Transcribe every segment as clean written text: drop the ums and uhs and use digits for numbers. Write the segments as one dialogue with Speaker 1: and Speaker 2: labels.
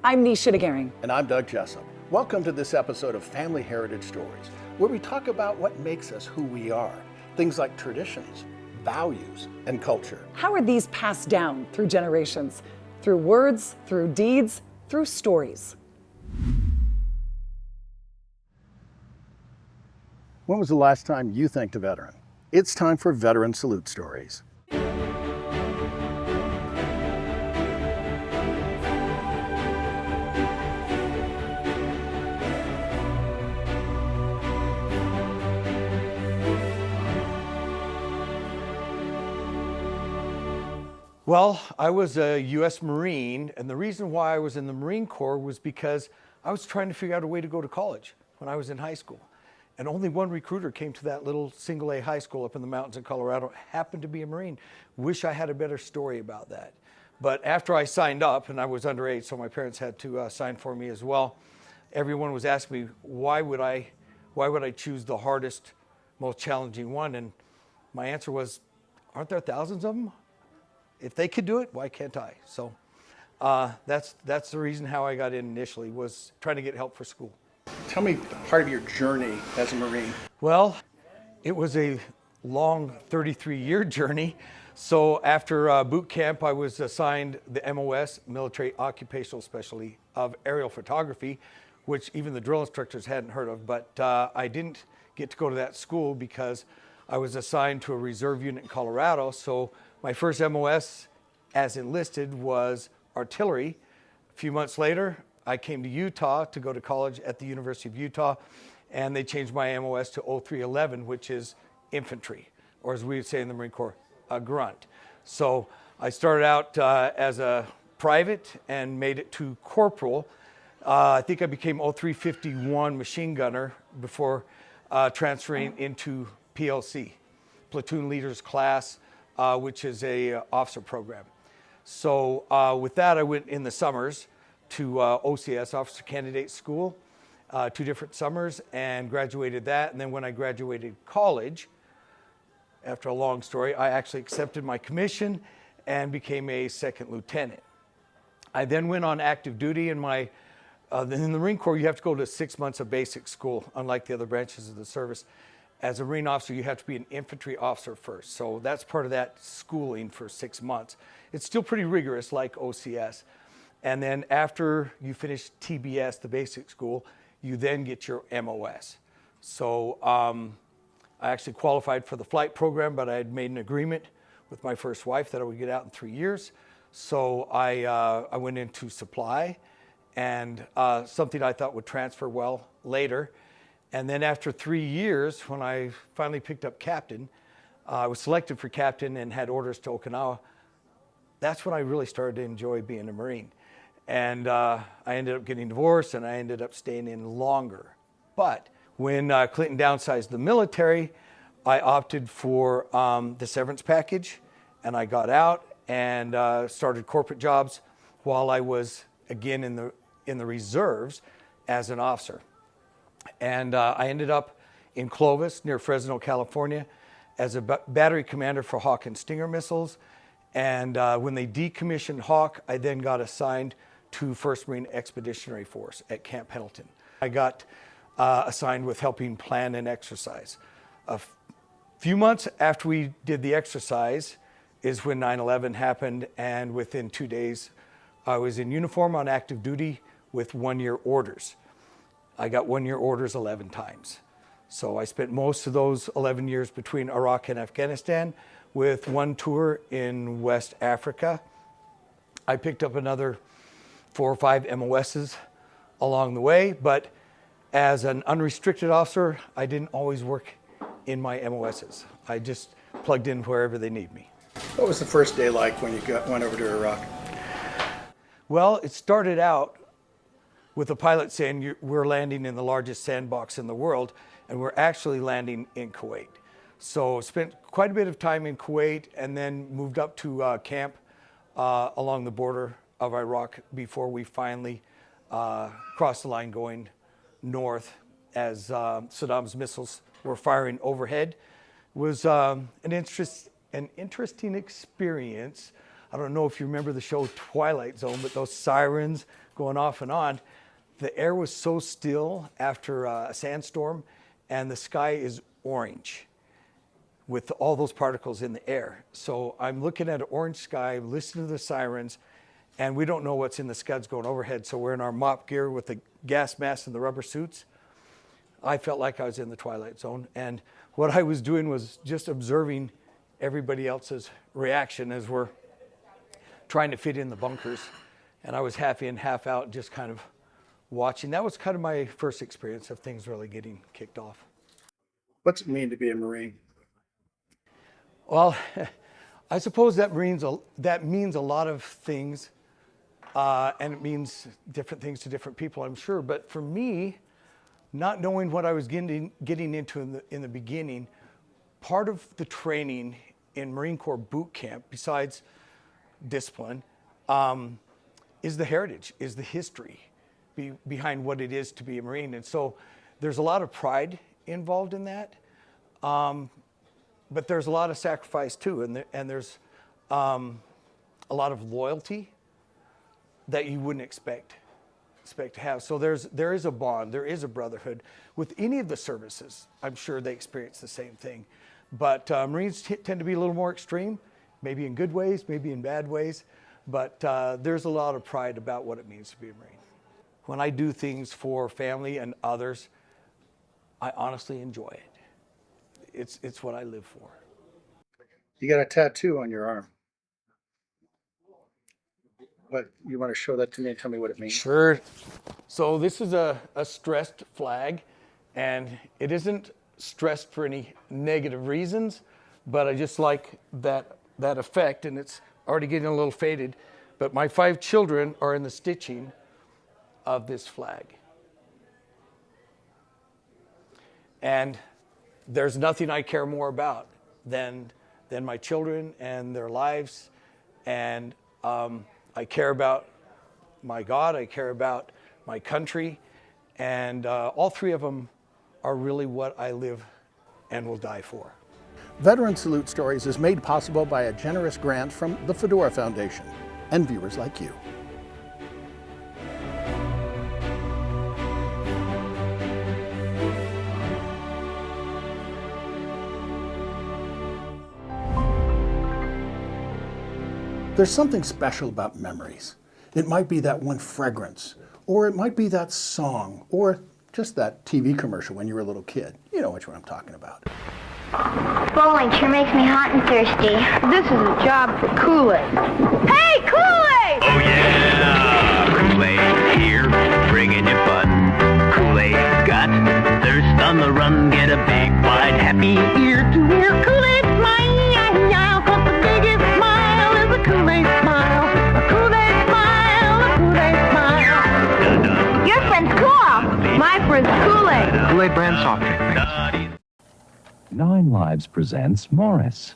Speaker 1: I'm Nisha DeGaring.
Speaker 2: And I'm Doug Jessop. Welcome to this episode of Family Heritage Stories, where we talk about what makes us who we are. Things like traditions, values, and culture.
Speaker 1: How are these passed down through generations? Through words, through deeds, through stories.
Speaker 2: When was the last time you thanked a veteran? It's time for Veteran Salute Stories.
Speaker 3: Well, I was a U.S. Marine, and the reason why I was in the Marine Corps was because I was trying to figure out a way to go to college when I was in high school. And only one recruiter came to that little single-A high school up in the mountains of Colorado, happened to be a Marine. Wish I had a better story about that. But after I signed up, and I was underage, so my parents had to sign for me as well, everyone was asking me, why would I choose the hardest, most challenging one? And my answer was, aren't there thousands of them? If they could do it, why can't I? So that's the reason how I got in initially, was trying to get help for school.
Speaker 2: Tell me part of your journey as a Marine.
Speaker 3: Well, it was a long 33-year journey. So after boot camp, I was assigned the MOS, Military Occupational Specialty of Aerial Photography, which even the drill instructors hadn't heard of. But I didn't get to go to that school because I was assigned to a reserve unit in Colorado. So my first MOS as enlisted was artillery. A few months later, I came to Utah to go to college at the University of Utah, and they changed my MOS to 0311, which is infantry, or as we would say in the Marine Corps, a grunt. So I started out as a private and made it to corporal. I think I became 0351 machine gunner before transferring into PLC, platoon leaders class, which is a officer program. So with that, I went in the summers to OCS, Officer Candidate School, 2 different summers, and graduated that. And then when I graduated college, after a long story, I actually accepted my commission and became a second lieutenant. I then went on active duty. In the Marine Corps, you have to go to 6 months of basic school, unlike the other branches of the service. As a Marine officer, you have to be an infantry officer first. So that's part of that schooling for 6 months. It's still pretty rigorous, like OCS. And then after you finish TBS, the basic school, you then get your MOS. So I actually qualified for the flight program, but I had made an agreement with my first wife that I would get out in 3 years. So I went into supply, and something I thought would transfer well later. And then after 3 years, when I finally picked up captain, I was selected for captain and had orders to Okinawa. That's when I really started to enjoy being a Marine. And I ended up getting divorced, and I ended up staying in longer. But when Clinton downsized the military, I opted for the severance package, and I got out and started corporate jobs while I was again in the reserves as an officer. And I ended up in Clovis, near Fresno, California, as a battery commander for Hawk and Stinger missiles. And when they decommissioned Hawk, I then got assigned to 1st Marine Expeditionary Force at Camp Pendleton. I got assigned with helping plan an exercise. A few months after we did the exercise is when 9/11 happened, and within 2 days, I was in uniform on active duty with 1-year orders. I got 1-year orders 11 times. So I spent most of those 11 years between Iraq and Afghanistan, with 1 tour in West Africa. I picked up another 4 or 5 MOSs along the way, but as an unrestricted officer, I didn't always work in my MOSs. I just plugged in wherever they need me.
Speaker 2: What was the first day like when you went over to Iraq?
Speaker 3: Well, it started out with the pilot saying we're landing in the largest sandbox in the world, and we're actually landing in Kuwait. So spent quite a bit of time in Kuwait, and then moved up to camp along the border of Iraq before we finally crossed the line going north as Saddam's missiles were firing overhead. It was an interesting experience. I don't know if you remember the show Twilight Zone, but those sirens going off and on, the air was so still after a sandstorm, and the sky is orange with all those particles in the air. So I'm looking at an orange sky, listening to the sirens, and we don't know what's in the scuds going overhead. So we're in our mop gear with the gas masks and the rubber suits. I felt like I was in the Twilight Zone. And what I was doing was just observing everybody else's reaction as we're trying to fit in the bunkers. And I was half in, half out, just kind of watching. That was kind of my first experience of things really getting kicked off.
Speaker 2: What's it mean to be a Marine?
Speaker 3: Well, I suppose that means a lot of things, and it means different things to different people, I'm sure. But for me, not knowing what I was getting into in the beginning, part of the training in Marine Corps boot camp, besides discipline, is the heritage, is the history behind what it is to be a Marine. And so there's a lot of pride involved in that. But there's a lot of sacrifice too, and there's a lot of loyalty that you wouldn't expect to have. So there is a bond, there is a brotherhood with any of the services. I'm sure they experience the same thing, but Marines tend to be a little more extreme, maybe in good ways, maybe in bad ways. But there's a lot of pride about what it means to be a Marine. When I do things for family and others, I honestly enjoy it. It's what I live for.
Speaker 2: You got a tattoo on your arm. What, you want to show that to me and tell me what it means?
Speaker 3: Sure. So this is a stressed flag, and it isn't stressed for any negative reasons, but I just like that effect, and it's already getting a little faded. But my 5 children are in the stitching of this flag. And there's nothing I care more about than my children and their lives. And I care about my God, I care about my country, and all 3 of them are really what I live and will die for.
Speaker 2: Veteran Salute Stories is made possible by a generous grant from the Fedora Foundation and viewers like you. There's something special about memories. It might be that one fragrance, or it might be that song, or just that TV commercial when you were a little kid. You know which one I'm talking about.
Speaker 4: Bowling sure makes me hot and thirsty. This is a job for Kool-Aid. Hey, Kool-Aid!
Speaker 5: Oh yeah, Kool-Aid here, bringing you fun. Kool-Aid's got thirst on the run. Get a big, wide, happy ear to hear Kool-Aid smile. 'Cause the biggest smile is a Kool-Aid smile. A Kool-Aid smile, a Kool-Aid smile. Dun-dun.
Speaker 4: Your friend's cool. My friend's Kool-Aid.
Speaker 5: Kool-Aid brand soft drink mix.
Speaker 6: 9 Lives presents Morris.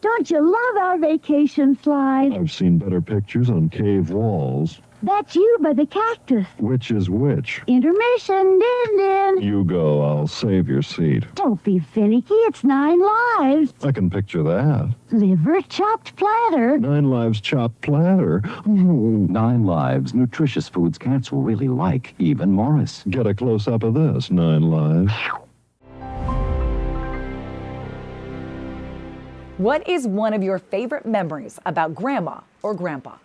Speaker 7: Don't you love our vacation slide?
Speaker 8: I've seen better pictures on cave walls.
Speaker 7: That's you by the cactus.
Speaker 8: Which is which?
Speaker 7: Intermission, din din.
Speaker 8: You go, I'll save your seat.
Speaker 7: Don't be finicky, it's 9 lives.
Speaker 8: I can picture that.
Speaker 7: Liver chopped platter.
Speaker 8: 9 Lives chopped platter.
Speaker 6: 9 Lives, nutritious foods cats will really like, even Morris.
Speaker 8: Get a close-up of this, 9 Lives.
Speaker 1: What is one of your favorite memories about Grandma or Grandpa?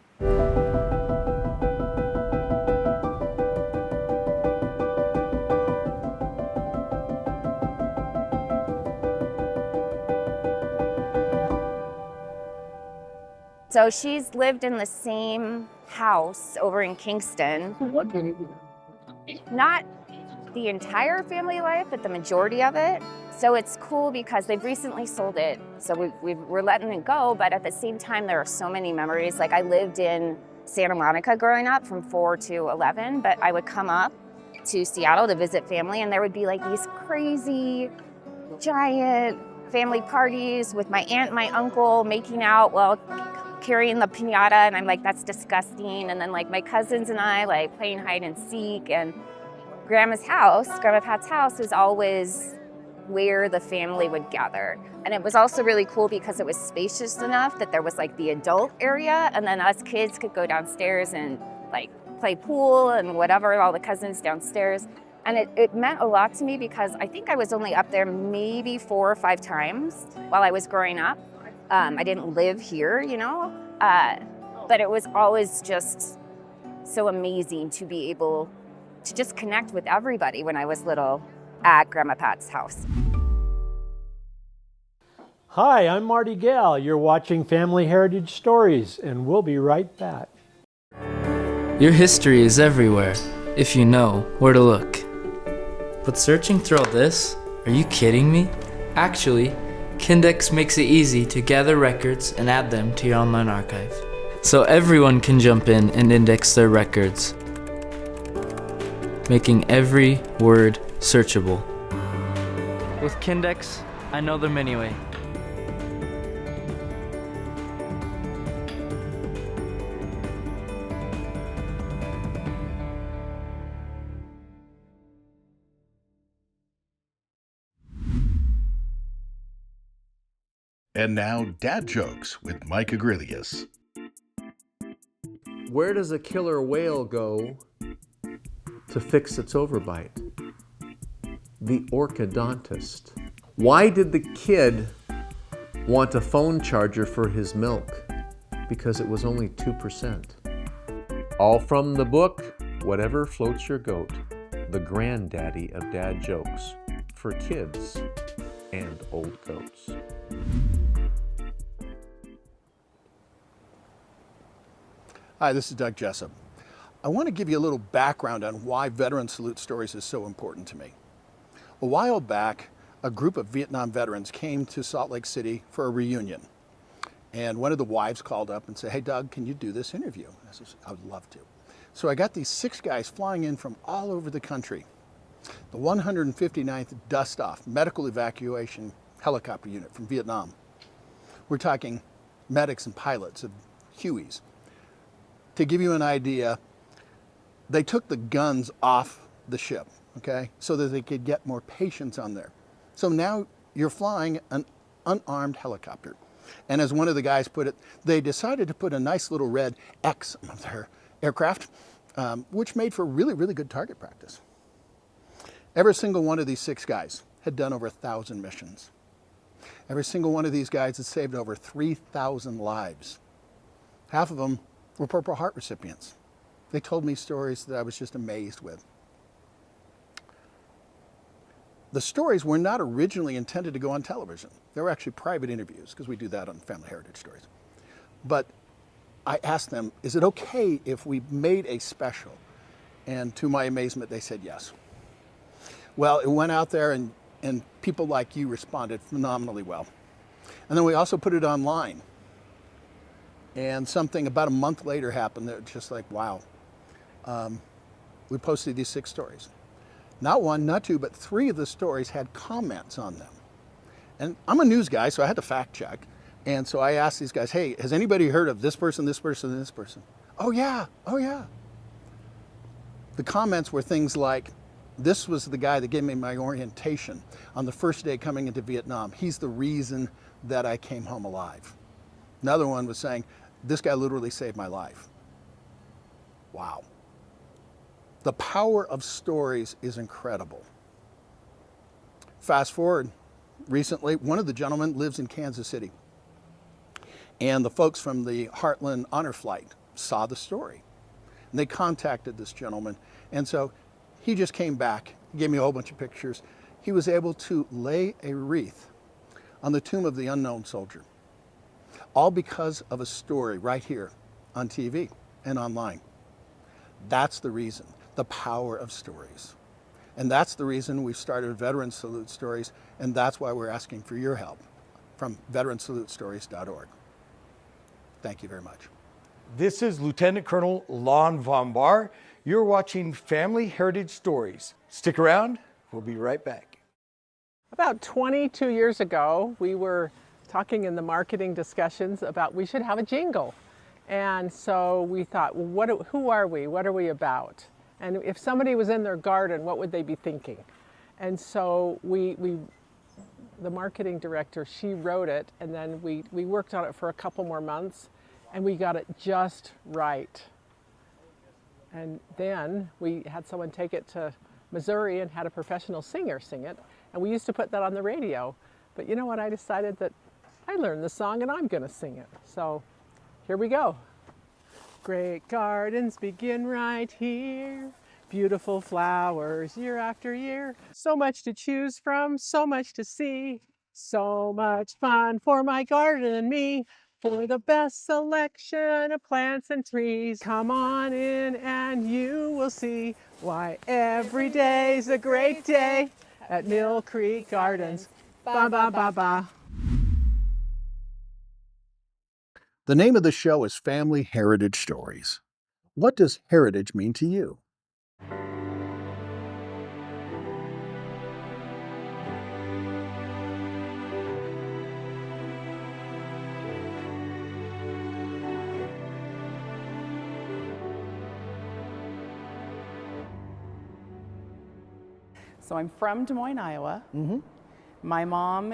Speaker 9: So she's lived in the same house over in Kingston. Not the entire family life, but the majority of it. So it's cool because they've recently sold it. So we're letting it go, but at the same time, there are so many memories. Like I lived in Santa Monica growing up from 4 to 11, but I would come up to Seattle to visit family, and there would be like these crazy, giant family parties with my aunt and my uncle making out while carrying the piñata, and I'm like, that's disgusting. And then like my cousins and I like playing hide and seek, and Grandma Pat's house was always where the family would gather. And it was also really cool because it was spacious enough that there was like the adult area, and then us kids could go downstairs and like play pool and whatever, all the cousins downstairs. And it meant a lot to me because I think I was only up there maybe 4 or 5 times while I was growing up. I didn't live here, you know, but it was always just so amazing to be able to just connect with everybody when I was little at Grandma Pat's house.
Speaker 10: Hi, I'm Marty Gale. You're watching Family Heritage Stories, and we'll be right back.
Speaker 11: Your history is everywhere, if you know where to look. But searching through all this? Are you kidding me? Actually, Kindex makes it easy to gather records and add them to your online archive. So everyone can jump in and index their records, making every word searchable. With Kindex, I know them anyway.
Speaker 12: And now, Dad Jokes with Mike Agrilius.
Speaker 13: Where does a killer whale go to fix its overbite? The orthodontist. Why did the kid want a phone charger for his milk? Because it was only 2%. All from the book, Whatever Floats Your Goat, the granddaddy of dad jokes for kids and old goats.
Speaker 2: Hi, this is Doug Jessop. I want to give you a little background on why Veteran Salute Stories is so important to me. A while back, a group of Vietnam veterans came to Salt Lake City for a reunion. And one of the wives called up and said, "Hey, Doug, can you do this interview?" I said, "I would love to." So I got these 6 guys flying in from all over the country. The 159th Dust Off Medical Evacuation Helicopter Unit from Vietnam. We're talking medics and pilots of Hueys. To give you an idea, they took the guns off the ship, okay, so that they could get more patients on there. So now you're flying an unarmed helicopter. And as one of the guys put it, they decided to put a nice little red X on their aircraft, which made for really, really good target practice. Every single one of these 6 guys had done over 1,000 missions. Every single one of these guys had saved over 3,000 lives. Half of them were Purple Heart recipients. They told me stories that I was just amazed with. The stories were not originally intended to go on television. They were actually private interviews, because we do that on Family Heritage Stories. But I asked them, is it okay if we made a special? And to my amazement, they said yes. Well, it went out there, and people like you responded phenomenally well. And then we also put it online. And something about a month later happened that was just like, wow. We posted these 6 stories. Not 1, not 2, but 3 of the stories had comments on them. And I'm a news guy, so I had to fact check. And so I asked these guys, hey, has anybody heard of this person, this person, and this person? Oh yeah, oh yeah. The comments were things like, this was the guy that gave me my orientation on the first day coming into Vietnam. He's the reason that I came home alive. Another one was saying, this guy literally saved my life. Wow. The power of stories is incredible. Fast forward, recently, one of the gentlemen lives in Kansas City. And the folks from the Heartland Honor Flight saw the story. And they contacted this gentleman. And so he just came back, gave me a whole bunch of pictures. He was able to lay a wreath on the tomb of the unknown soldier. All because of a story right here on TV and online. That's the reason, the power of stories. And that's the reason we started Veteran Salute Stories, and that's why we're asking for your help from veteransalutestories.org. Thank you very much.
Speaker 3: This is Lieutenant Colonel Lon Von Barr. You're watching Family Heritage Stories. Stick around, we'll be right back.
Speaker 14: About 22 years ago, we were talking in the marketing discussions about we should have a jingle. And so we thought, well, who are we? What are we about? And if somebody was in their garden, what would they be thinking? And so we the marketing director, she wrote it, and then we worked on it for a couple more months, and we got it just right. And then we had someone take it to Missouri and had a professional singer sing it, and we used to put that on the radio. But you know what? I decided that I learned the song and I'm going to sing it. So here we go. Great gardens begin right here. Beautiful flowers year after year. So much to choose from, so much to see. So much fun for my garden and me. For the best selection of plants and trees. Come on in and you will see why every day's a great day at Mill Creek Gardens. Ba ba ba ba.
Speaker 2: The name of the show is Family Heritage Stories. What does heritage mean to you?
Speaker 15: So I'm from Des Moines, Iowa. My mom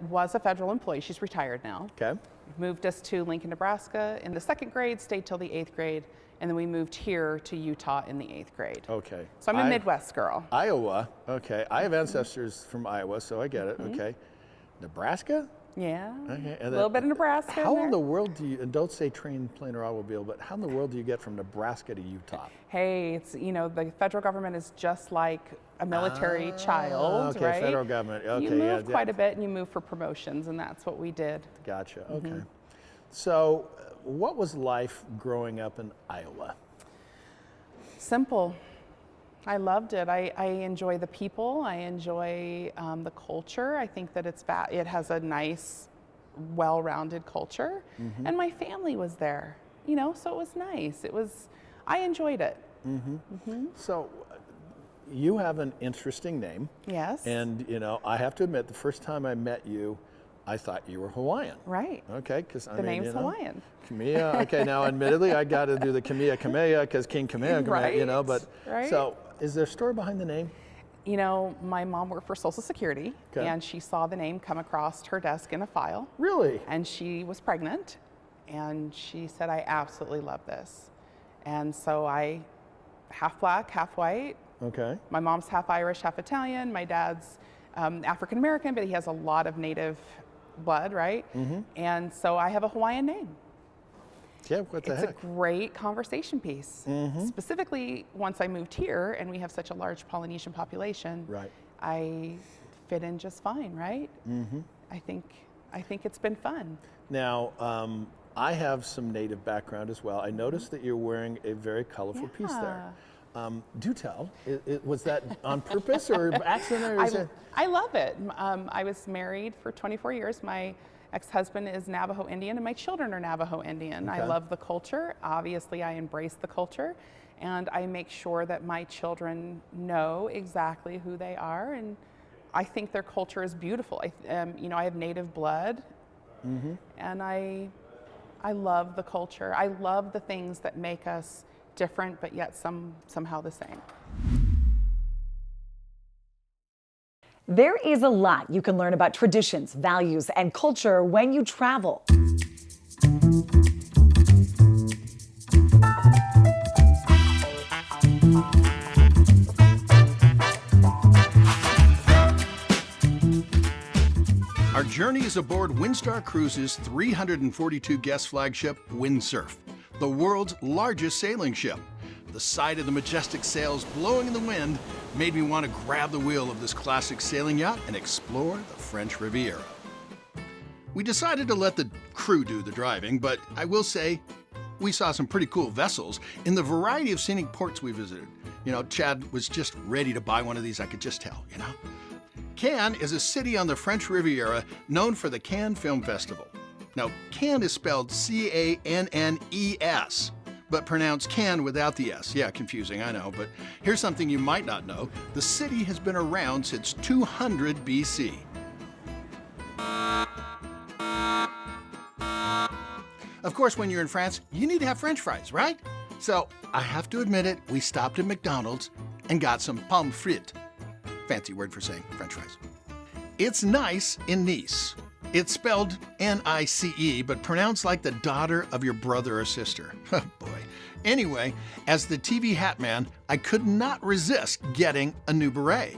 Speaker 15: was a federal employee. She's retired now.
Speaker 2: Okay.
Speaker 15: Moved us to Lincoln, Nebraska in the 2nd grade, stayed till the 8th grade, and then we moved here to Utah in the 8th grade.
Speaker 2: Okay.
Speaker 15: So I'm a Midwest girl.
Speaker 2: Iowa. Okay. I have ancestors from Iowa, so I get it. Okay. Nebraska?
Speaker 15: Yeah.
Speaker 2: Okay.
Speaker 15: A little bit of Nebraska.
Speaker 2: How in the world do you, and don't say train, plane, or automobile, but how in the world do you get from Nebraska to Utah?
Speaker 15: Hey, it's, you know, the federal government is just like a military child,
Speaker 2: okay,
Speaker 15: right?
Speaker 2: Federal government. Okay,
Speaker 15: you move quite a bit and you move for promotions, and that's what we did.
Speaker 2: Gotcha. Okay. So, what was life growing up in Iowa?
Speaker 15: Simple. I loved it. I enjoy the people. I enjoy the culture. I think that it has a nice, well-rounded culture, and my family was there. You know, so it was nice. I enjoyed it.
Speaker 2: So, you have an interesting name.
Speaker 15: Yes.
Speaker 2: And you know, I have to admit, the first time I met you, I thought you were Hawaiian.
Speaker 15: Right.
Speaker 2: Okay, because
Speaker 15: The name's Hawaiian.
Speaker 2: Kamea. Okay, now admittedly, I got to do the Kamea because King Kamea.
Speaker 15: Right.
Speaker 2: You know, but
Speaker 15: right.
Speaker 2: So is there a story behind the name?
Speaker 15: You know, my mom worked for Social Security, and she saw the name come across her desk in a file.
Speaker 2: Really?
Speaker 15: And she was pregnant, and she said, "I absolutely love this." And so I, half black, half white.
Speaker 2: Okay.
Speaker 15: My mom's half Irish, half Italian. My dad's African American, but he has a lot of native blood, right? And so I have a Hawaiian name.
Speaker 2: Yeah, what the heck?
Speaker 15: It's a great conversation piece. Specifically, once I moved here and we have such a large Polynesian population,
Speaker 2: right.
Speaker 15: I fit in just fine, right? I think it's been fun.
Speaker 2: Now, I have some native background as well. I noticed that you're wearing a very colorful piece there. Do tell. Was that on purpose or accident? Or
Speaker 15: I love it. I was married for 24 years. My ex-husband is Navajo Indian, and my children are Navajo Indian.
Speaker 2: Okay.
Speaker 15: I love the culture. Obviously, I embrace the culture, and I make sure that my children know exactly who they are. And I think their culture is beautiful. You know, I have native blood, and I love the culture. I love the things that make us different, but yet somehow the same.
Speaker 1: There is a lot you can learn about traditions, values, and culture when you travel.
Speaker 2: Our journey is aboard Windstar Cruises' 342-guest flagship, Windsurf, the world's largest sailing ship. The sight of the majestic sails blowing in the wind made me want to grab the wheel of this classic sailing yacht and explore the French Riviera. We decided to let the crew do the driving, but I will say we saw some pretty cool vessels in the variety of scenic ports we visited. You know, Chad was just ready to buy one of these, I could just tell, you know. Cannes is a city on the French Riviera known for the Cannes Film Festival. Now, Cannes is spelled C-A-N-N-E-S, but pronounced Cannes without the S. Yeah, confusing, I know, but here's something you might not know. The city has been around since 200 BC. Of course, when you're in France, you need to have French fries, right? So, I have to admit it, we stopped at McDonald's and got some pommes frites. Fancy word for saying French fries. It's nice in Nice. It's spelled N-I-C-E, but pronounced like the daughter of your brother or sister. Oh boy. Anyway, as the TV hat man, I could not resist getting a new beret.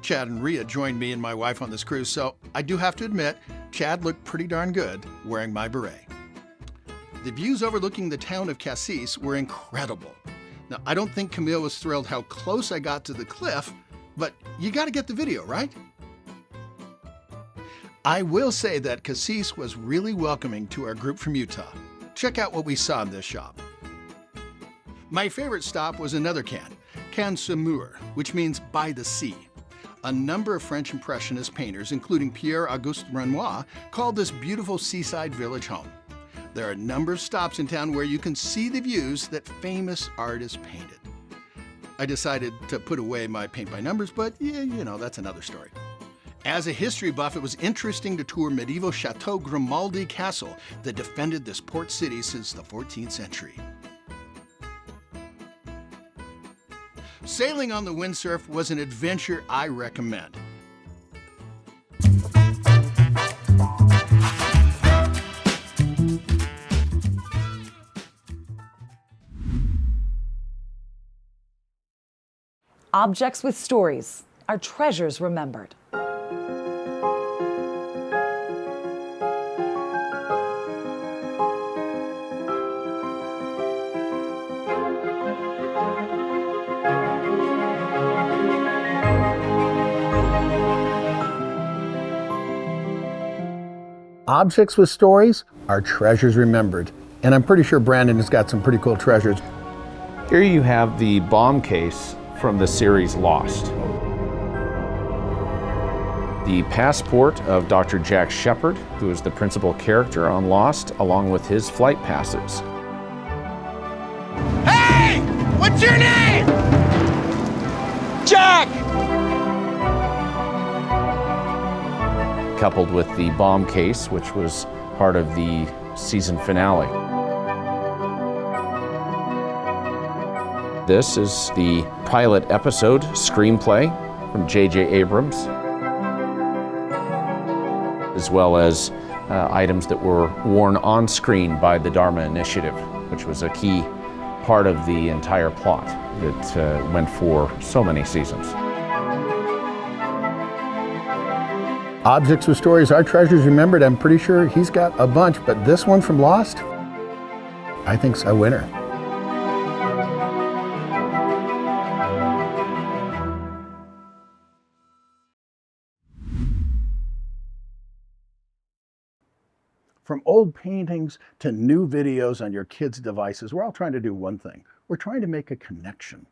Speaker 2: Chad and Rhea joined me and my wife on this cruise, so I do have to admit, Chad looked pretty darn good wearing my beret. The views overlooking the town of Cassis were incredible. Now, I don't think Camille was thrilled how close I got to the cliff, but you gotta get the video, right? I will say that Cassis was really welcoming to our group from Utah. Check out what we saw in this shop. My favorite stop was another Cannes sur Mer, which means by the sea. A number of French Impressionist painters, including Pierre-Auguste Renoir, called this beautiful seaside village home. There are a number of stops in town where you can see the views that famous artists painted. I decided to put away my paint by numbers, but yeah, you know, that's another story. As a history buff, it was interesting to tour medieval Chateau Grimaldi Castle that defended this port city since the 14th century. Sailing on the windsurf was an adventure I recommend.
Speaker 1: Objects with stories are treasures remembered.
Speaker 2: Objects with stories are treasures remembered. And I'm pretty sure Brandon has got some pretty cool treasures.
Speaker 13: Here you have the bomb case from the series Lost. The passport of Dr. Jack Shepard, who is the principal character on Lost, along with his flight passes.
Speaker 5: Hey! What's your name? Jack!
Speaker 13: Coupled with the bomb case, which was part of the season finale. This is the pilot episode screenplay from J.J. Abrams, as well as items that were worn on screen by the Dharma Initiative, which was a key part of the entire plot that went for so many seasons.
Speaker 2: Objects with stories are treasures remembered. I'm pretty sure he's got a bunch, but this one from Lost, I think's a winner. From old paintings to new videos on your kids' devices, we're all trying to do one thing. We're trying to make a connection.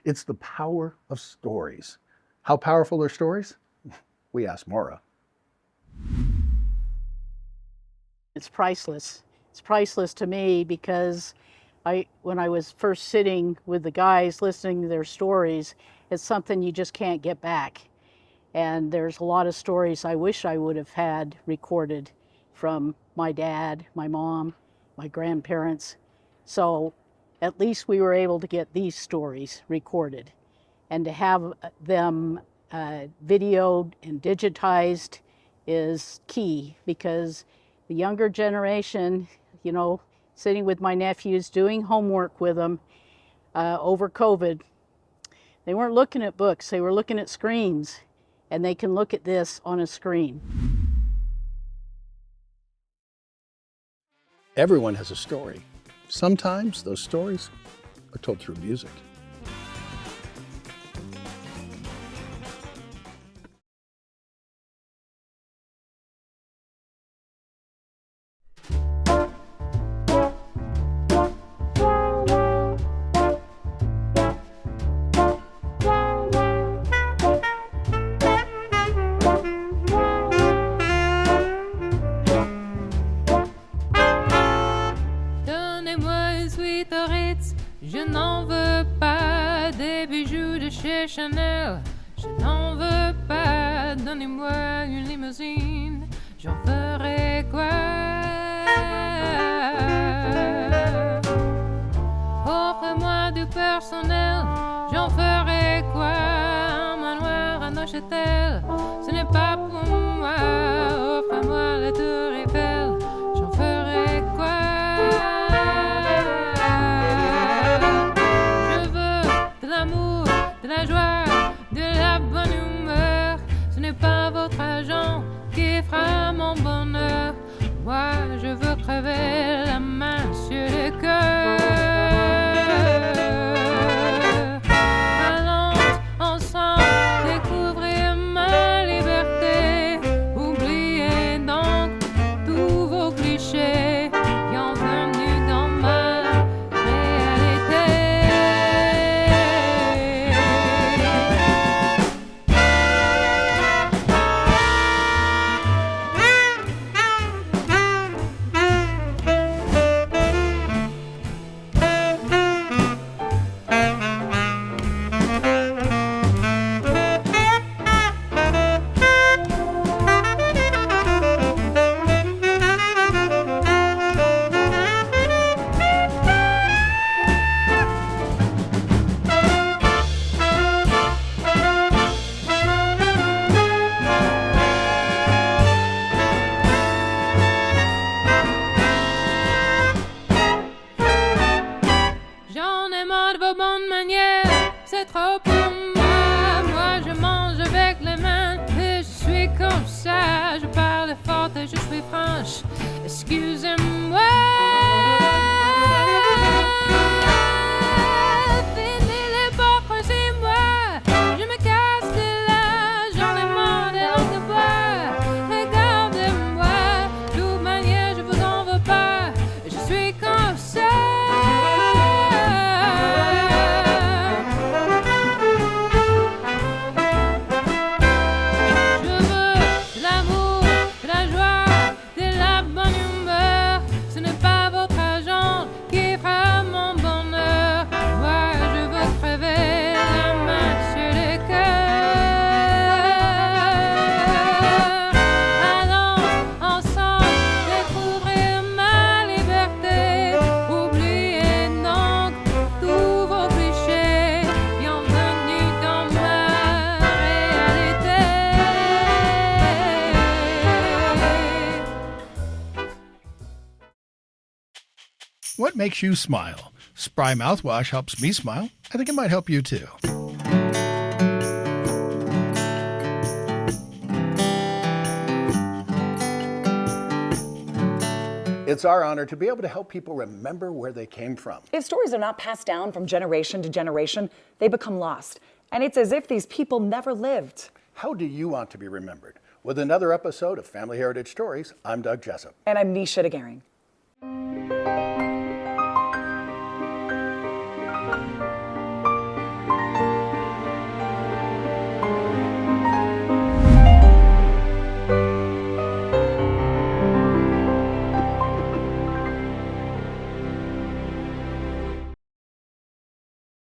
Speaker 2: It's the power of stories. How powerful are stories? We asked Maura.
Speaker 16: It's priceless. It's priceless to me because when I was first sitting with the guys listening to their stories, it's something you just can't get back. And there's a lot of stories I wish I would have had recorded from my dad, my mom, my grandparents. So at least we were able to get these stories recorded. And to have them videoed and digitized is key, because the younger generation, you know, sitting with my nephews, doing homework with them over COVID, they weren't looking at books, they were looking at screens, and they can look at this on a screen.
Speaker 2: Everyone has a story. Sometimes those stories are told through music.
Speaker 17: Je n'en veux pas des bijoux de chez Chanel. Je n'en veux pas, donnez-moi une limousine. J'en ferai quoi? Offrez-moi du personnel. J'en ferai quoi? Un manoir à Neuchâtel. Neuchâtel. Ce n'est pas pour moi, offre-moi la tour Eiffel, j'en ferai quoi? Je veux de l'amour, de la joie, de la bonne humeur. Ce n'est pas votre argent qui fera mon bonheur. Moi, je veux crever la main sur le cœur. Allons ensemble découvrir ma liberté. Oubliez donc tous vos clichés. Bienvenue dans ma réalité. J'en ai marre de vos bonnes manières, c'est trop pour moi. Moi je mange avec les mains et je suis comme ça. Je parle fort et je suis franche, excusez-moi. Fini l'hypocrisie, moi, je me casse de là. J'en ai marre des langues de bois, regardez-moi. De toute manière je vous en veux pas, je suis comme ça.
Speaker 2: What makes you smile? Spry mouthwash helps me smile. I think it might help you too. It's our honor to be able to help people remember where they came from.
Speaker 1: If stories are not passed down from generation to generation, they become lost. And it's as if these people never lived.
Speaker 2: How do you want to be remembered? With another episode of Family Heritage Stories, I'm Doug Jessop.
Speaker 1: And I'm Nisha DeGaring.